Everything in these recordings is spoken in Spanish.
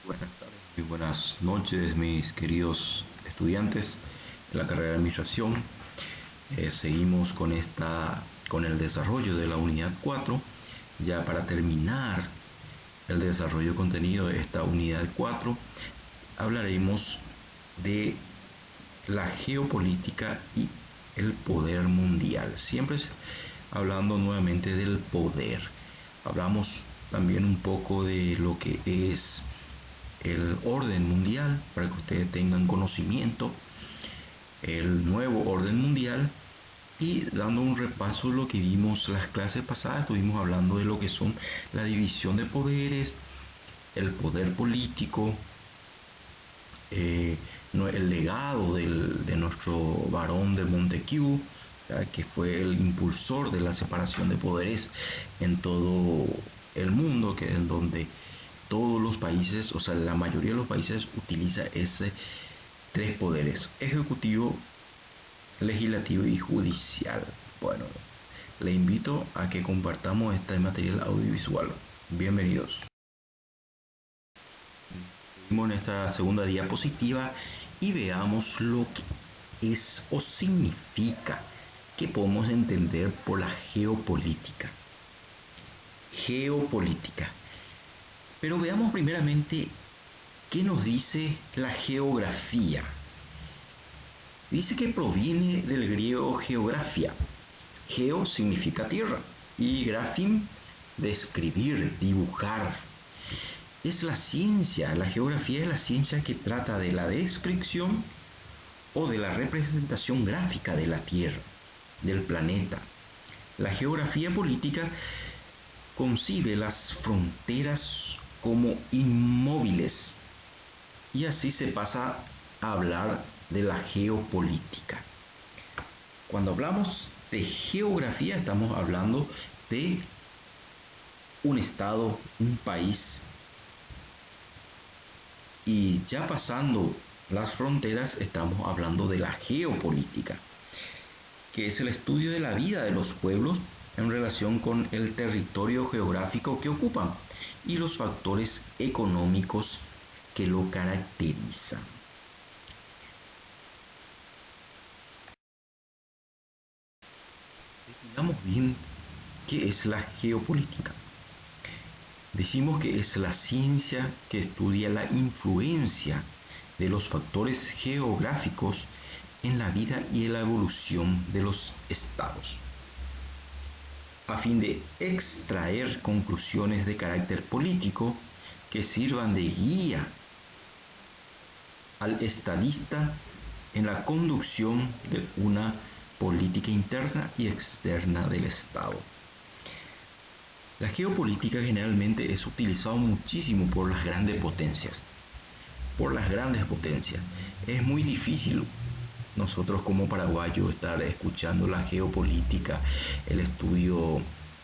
Buenas tardes, muy buenas noches, mis queridos estudiantes de la carrera de Administración. Seguimos con el desarrollo de la unidad 4. Ya para terminar el desarrollo de contenido de esta unidad 4, hablaremos de la geopolítica y el poder mundial. Siempre hablando nuevamente del poder. Hablamos también un poco de lo que es el orden mundial, para que ustedes tengan conocimiento, el nuevo orden mundial, y dando un repaso de lo que vimos las clases pasadas. Estuvimos hablando de lo que son la división de poderes, el poder político, el legado de nuestro barón de Montesquieu, que fue el impulsor de la separación de poderes en todo el mundo, que es donde todos los países, o sea, la mayoría de los países utiliza ese tres poderes: ejecutivo, legislativo y judicial. Bueno, le invito a que compartamos este material audiovisual. Bienvenidos. En esta segunda diapositiva y veamos lo que es o significa, que podemos entender por la geopolítica. Geopolítica. Pero veamos primeramente qué nos dice la geografía. Dice que proviene del griego geografía. Geo significa tierra y grafim, describir, dibujar. Es la ciencia, la geografía es la ciencia que trata de la descripción o de la representación gráfica de la Tierra, del planeta. La geografía política concibe las fronteras como inmóviles, y así se pasa a hablar de la geopolítica. Cuando hablamos de geografía estamos hablando de un estado, un país, y ya pasando las fronteras estamos hablando de la geopolítica, que es el estudio de la vida de los pueblos en relación con el territorio geográfico que ocupan y los factores económicos que lo caracterizan. Definamos bien qué es la geopolítica. Decimos que es la ciencia que estudia la influencia de los factores geográficos en la vida y en la evolución de los estados, a fin de extraer conclusiones de carácter político que sirvan de guía al estadista en la conducción de una política interna y externa del Estado. La geopolítica generalmente es utilizada muchísimo por las grandes potencias. Es muy difícil nosotros como paraguayos estar escuchando la geopolítica, el estudio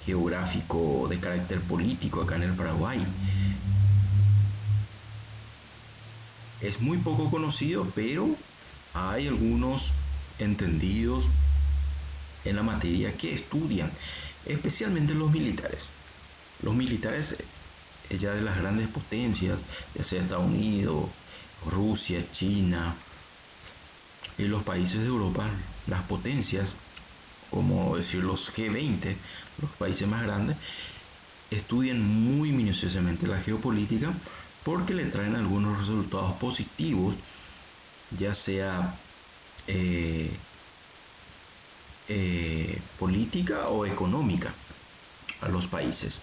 geográfico de carácter político acá en el Paraguay. Es muy poco conocido, pero hay algunos entendidos en la materia que estudian, especialmente los militares. Los militares ya de las grandes potencias, ya sea Estados Unidos, Rusia, China y los países de Europa, las potencias, como decir los G20, los países más grandes, estudian muy minuciosamente la geopolítica porque le traen algunos resultados positivos, ya sea política o económica, a los países.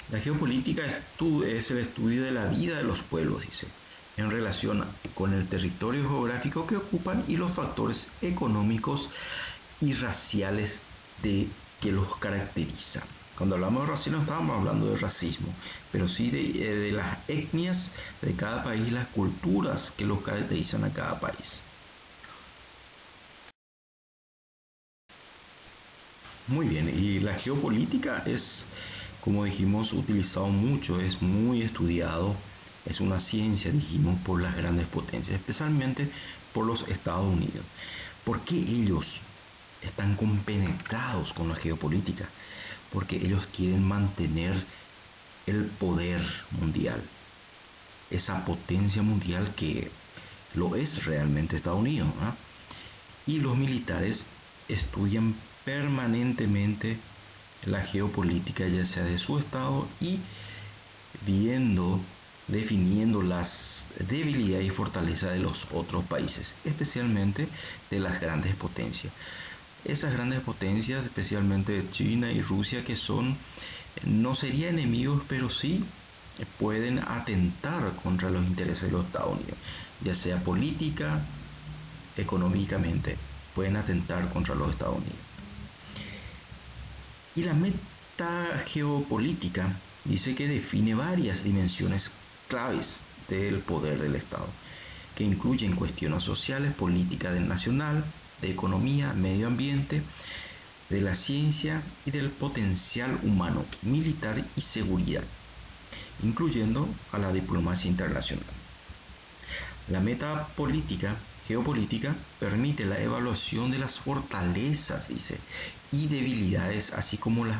La geopolítica es el estudio de la vida de los pueblos, dice, en relación con el territorio geográfico que ocupan y los factores económicos y raciales que los caracterizan. Cuando hablamos de racismo no estábamos hablando de racismo, pero sí de las etnias de cada país, las culturas que los caracterizan a cada país. Muy bien, y la geopolítica es, como dijimos, utilizado mucho, es muy estudiado, es una ciencia, dijimos, por las grandes potencias, especialmente por los Estados Unidos. ¿Por qué ellos están compenetrados con la geopolítica? Porque ellos quieren mantener el poder mundial. esa potencia mundial que lo es realmente Estados Unidos, ¿no? Y los militares estudian permanentemente la geopolítica, ya sea de su estado, y viendo, definiendo las debilidades y fortalezas de los otros países, especialmente de las grandes potencias. Esas grandes potencias, especialmente China y Rusia, que son, no serían enemigos, pero sí pueden atentar contra los intereses de los Estados Unidos, ya sea política, económicamente, pueden atentar contra los Estados Unidos. Y la meta geopolítica dice que define varias dimensiones claves del poder del Estado, que incluyen cuestiones sociales, política del nacional, de economía, medio ambiente, de la ciencia y del potencial humano, militar y seguridad, incluyendo a la diplomacia internacional. La meta política, geopolítica, permite la evaluación de las fortalezas, dice, y debilidades, así como las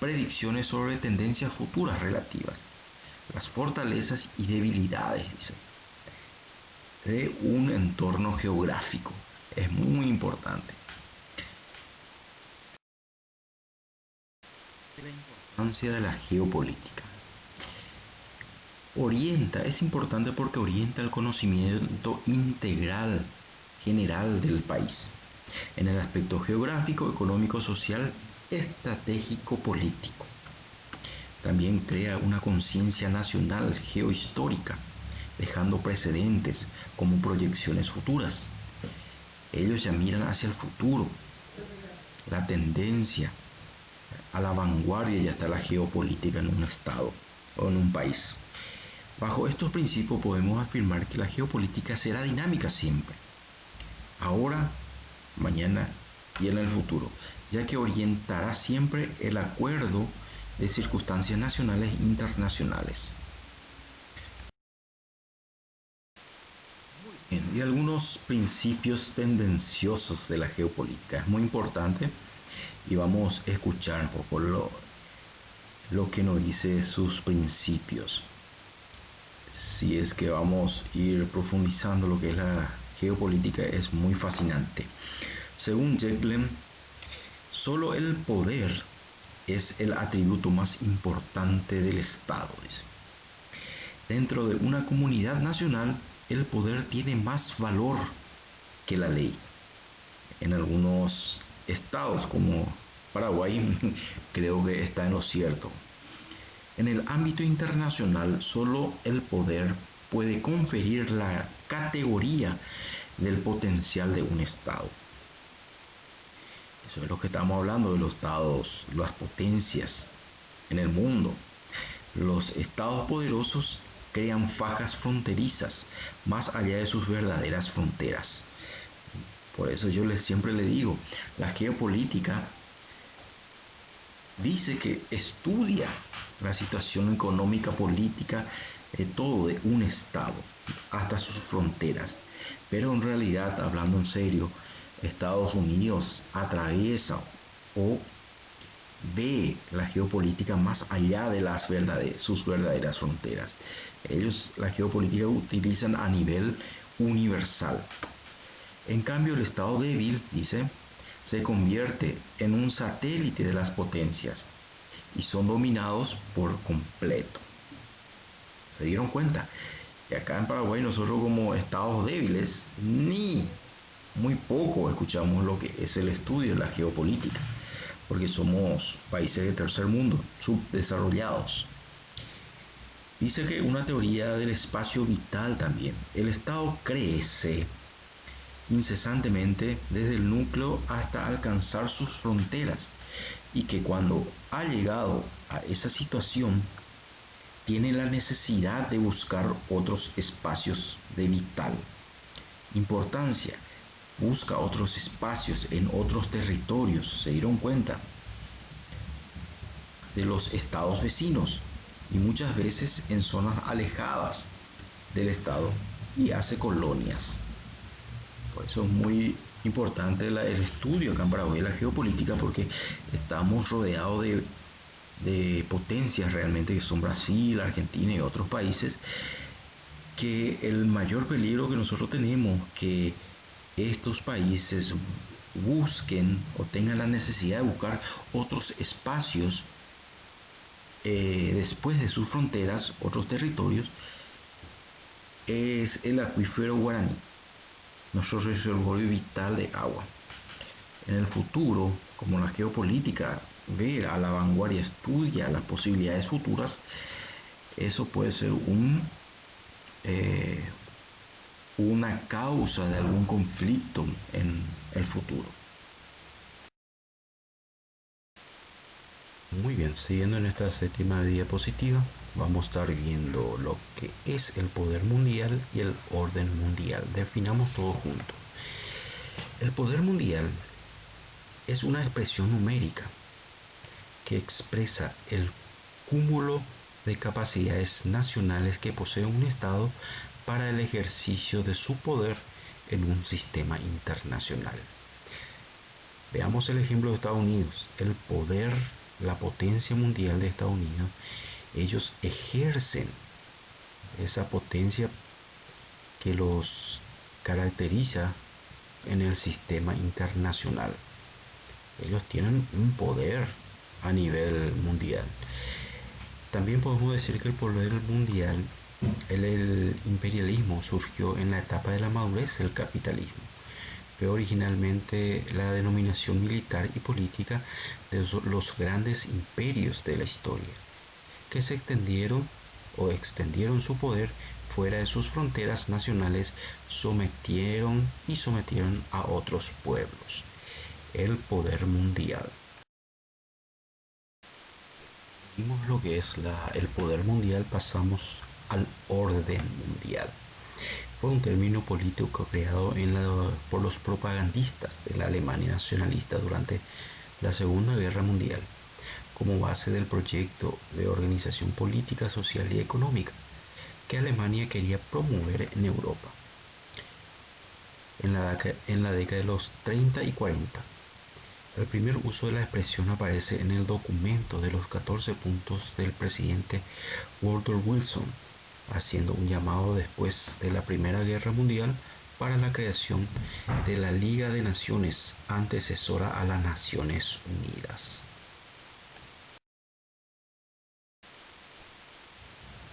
predicciones sobre tendencias futuras relativas. Las fortalezas y debilidades, dice, de un entorno geográfico. Es muy importante. La importancia de la geopolítica. Es importante porque orienta el conocimiento integral, general del país, en el aspecto geográfico, económico, social, estratégico, político. También crea una conciencia nacional geohistórica, dejando precedentes como proyecciones futuras. Ellos ya miran hacia el futuro, la tendencia, a la vanguardia ya está la geopolítica en un estado o en un país. Bajo estos principios podemos afirmar que la geopolítica será dinámica siempre, ahora, mañana y en el futuro, ya que orientará siempre el acuerdo de circunstancias nacionales e internacionales. Bien, y algunos principios tendenciosos de la geopolítica. Es muy importante y vamos a escuchar un poco lo que nos dice sus principios. Si es que vamos a ir profundizando lo que es la geopolítica, es muy fascinante. Según Jekyll, solo el poder es el atributo más importante del Estado, dice. Dentro de una comunidad nacional, el poder tiene más valor que la ley. En algunos estados como Paraguay, creo que está en lo cierto. En el ámbito internacional, solo el poder puede conferir la categoría del potencial de un Estado. Eso es lo que estamos hablando de los estados, las potencias en el mundo. Los estados poderosos crean fajas fronterizas más allá de sus verdaderas fronteras. Por eso yo siempre le digo, la geopolítica dice que estudia la situación económica, política, todo de un estado, hasta sus fronteras. Pero en realidad, hablando en serio, Estados Unidos atraviesa o ve la geopolítica más allá de sus verdaderas fronteras. Ellos la geopolítica utilizan a nivel universal. En cambio, el estado débil, dice, se convierte en un satélite de las potencias y son dominados por completo. ¿Se dieron cuenta? Y acá en Paraguay nosotros como estados débiles ni muy poco escuchamos lo que es el estudio de la geopolítica, porque somos países de tercer mundo, subdesarrollados. Dice que una teoría del espacio vital también. El estado crece incesantemente desde el núcleo hasta alcanzar sus fronteras y que cuando ha llegado a esa situación tiene la necesidad de buscar otros espacios de vital importancia, busca otros espacios en otros territorios. Se dieron cuenta de los estados vecinos y muchas veces en zonas alejadas del estado y hace colonias. Por eso es muy importante el estudio acá en Paraguay de la geopolítica, porque estamos rodeados de potencias realmente que son Brasil, Argentina y otros países que el mayor peligro que nosotros tenemos, que estos países busquen o tengan la necesidad de buscar otros espacios después de sus fronteras, otros territorios, es el acuífero guaraní, nuestro reservorio vital de agua. En el futuro, como la geopolítica ve a la vanguardia, estudia las posibilidades futuras, eso puede ser una causa de algún conflicto en el futuro. Muy bien, siguiendo en esta séptima diapositiva, vamos a estar viendo lo que es el poder mundial y el orden mundial. Definamos todo junto. El poder mundial es una expresión numérica que expresa el cúmulo de capacidades nacionales que posee un Estado para el ejercicio de su poder en un sistema internacional. Veamos el ejemplo de Estados Unidos. El poder, la potencia mundial de Estados Unidos, ellos ejercen esa potencia que los caracteriza en el sistema internacional. Ellos tienen un poder a nivel mundial. También podemos decir que el poder mundial, el imperialismo, surgió en la etapa de la madurez del capitalismo. Fue originalmente la denominación militar y política de los grandes imperios de la historia, que se extendieron su poder fuera de sus fronteras nacionales, sometieron a otros pueblos. El poder mundial. Vimos lo que es el poder mundial, pasamos al orden mundial. Fue un término político creado por los propagandistas de la Alemania nacionalista durante la Segunda Guerra Mundial, como base del proyecto de organización política, social y económica que Alemania quería promover en Europa en la década de los 30 y 40. El primer uso de la expresión aparece en el documento de los 14 puntos del presidente Woodrow Wilson, haciendo un llamado después de la Primera Guerra Mundial para la creación de la Liga de Naciones, antecesora a las Naciones Unidas.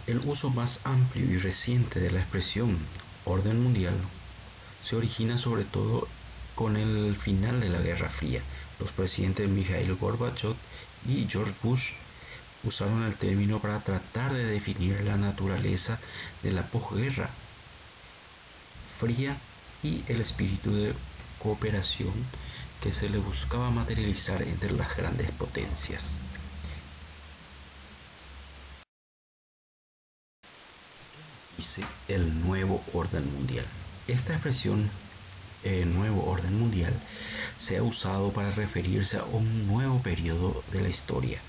El uso más amplio y reciente de la expresión orden mundial se origina sobre todo con el final de la Guerra Fría. Los presidentes Mikhail Gorbachev y George Bush usaron el término para tratar de definir la naturaleza de la posguerra fría y el espíritu de cooperación que se le buscaba materializar entre las grandes potencias. Dice el nuevo orden mundial. Esta expresión nuevo orden mundial se ha usado para referirse a un nuevo periodo de la historia,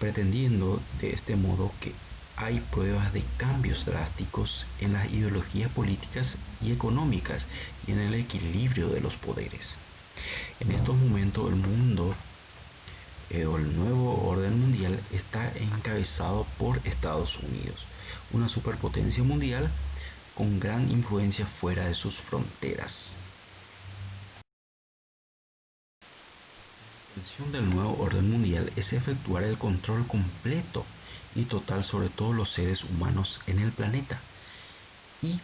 pretendiendo de este modo que hay pruebas de cambios drásticos en las ideologías políticas y económicas y en el equilibrio de los poderes. En estos momentos el mundo o el nuevo orden mundial está encabezado por Estados Unidos, una superpotencia mundial con gran influencia fuera de sus fronteras. La intención del nuevo orden mundial es efectuar el control completo y total sobre todos los seres humanos en el planeta y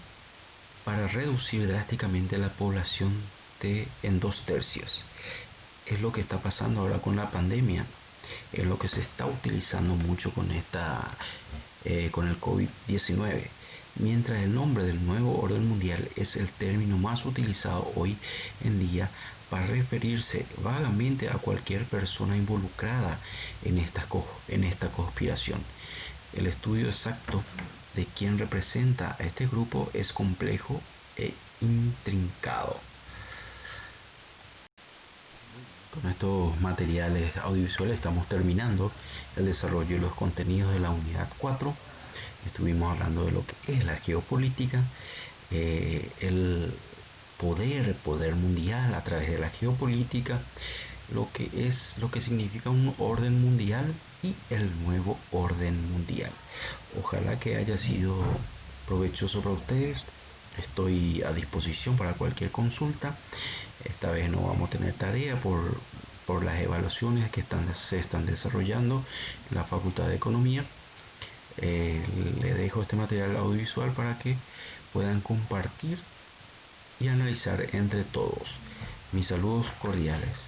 para reducir drásticamente la población en 2/3. Es lo que está pasando ahora con la pandemia, es lo que se está utilizando mucho con el COVID-19. Mientras el nombre del nuevo orden mundial es el término más utilizado hoy en día para referirse vagamente a cualquier persona involucrada en esta conspiración. El estudio exacto de quién representa a este grupo es complejo e intrincado. Con estos materiales audiovisuales estamos terminando el desarrollo de los contenidos de la unidad 4. Estuvimos hablando de lo que es la geopolítica, el poder mundial a través de la geopolítica, lo que significa un orden mundial y el nuevo orden mundial. Ojalá que haya sido provechoso para ustedes. Estoy a disposición para cualquier consulta. Esta vez no vamos a tener tarea por las evaluaciones que se están desarrollando en la Facultad de Economía. Le dejo este material audiovisual para que puedan compartir y analizar entre todos. Mis saludos cordiales.